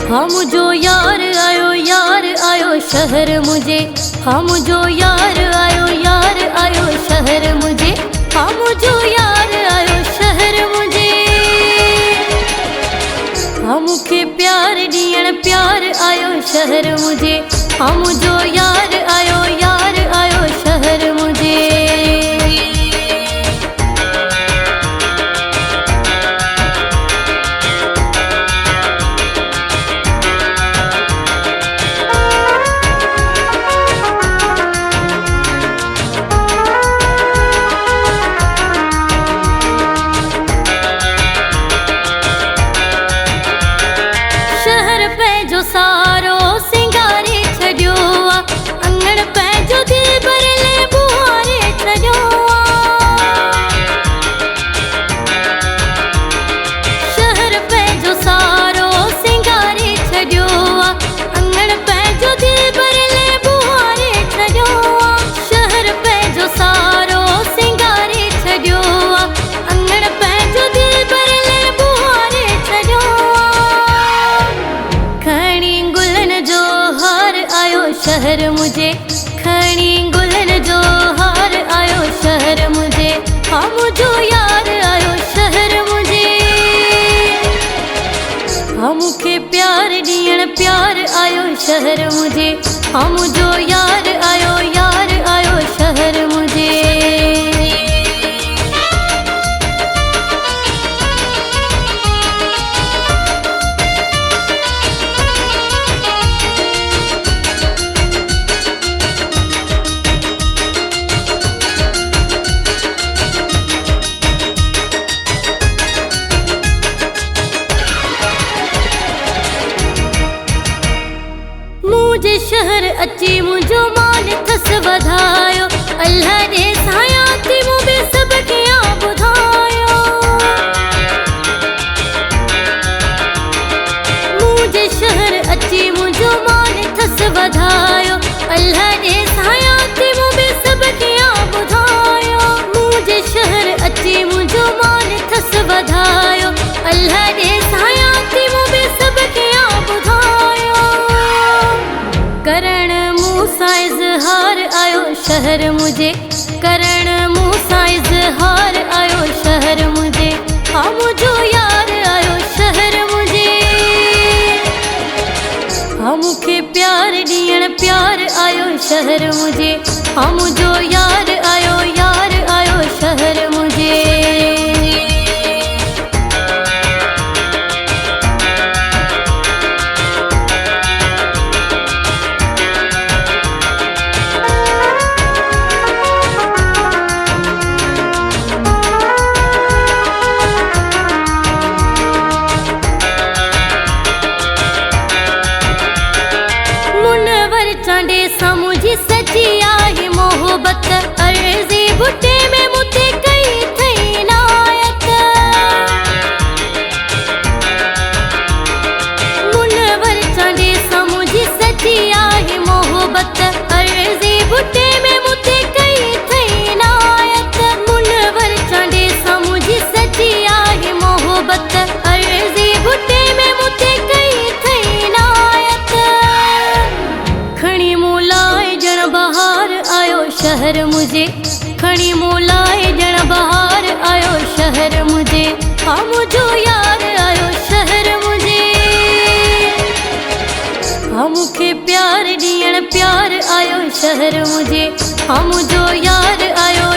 हम जो यार आयो शहर मुझे। हम जो यार आयो शहर मुझे। हम जो यार आयो शहर मुझे। हमके प्यार दियण प्यार आयो शहर मुझे। हम जो यार आयो शहर मुझे। जो सारो सिंगारे छड़ियो अंगण पे जो दिल भरले बुहारे छड़ियो। शहर पे जो सारो सिंगारे छड़ियो अंगण पे जो दिल भरले बुहारे छड़ियो। शहर पे जो सारो सिंगारे छड़ियो अंगण पे जो दिल भरले बुहारे छड़ियो। शहर मुझे खणी गुलन जो हार आयो शहर मुझे। हम जो यार आयो शहर मुझे। हमके प्यार दियण प्यार आयो शहर मुझे। हम जो यार आयो शहर मुझे। मुझे शहर अची मुझो मान थस वधायो। अल्लाह ने सायाती मुझे सब किया बुधायो। मुझे शहर अची मुझो मान थस वधायो। अल्लाह ने सायाती मुझे सब किया बुधायो। मुझे शहर अची मुझो मान थस वधायो। अल्लाह ने सायाती मुझे सब किया बुधायो। करण मूसा इज़हार आयो शहर मुझे। करण मूसा इज़हार आयो शहर मुझे। हम जो यार आयो शहर मुझे। हमके प्यार दियण प्यार आयो शहर मुझे। हम जो यार आयो शहर मुझे। चांडे सामुझी सची आई मोहब्बत। अर्जी बुटे में मुते कई थई नायत। मुनवर चांडे सामुझी सची आई मोहब्बत। अर्जी बुटे में मुते कई थई नायत। मुनवर चांडे सामुझी सची आई मोहब्बत। अर्जी बुटे में मुते कई थई नायत। खणी मोलाए जण बहार आयो शहर मुझे। खणी मोलाए जण बहार आयो शहर मुझे। हम जो यार आयो शहर मुझे। हमके प्यार दियण प्यार आयो शहर मुझे। हम जो यार आयो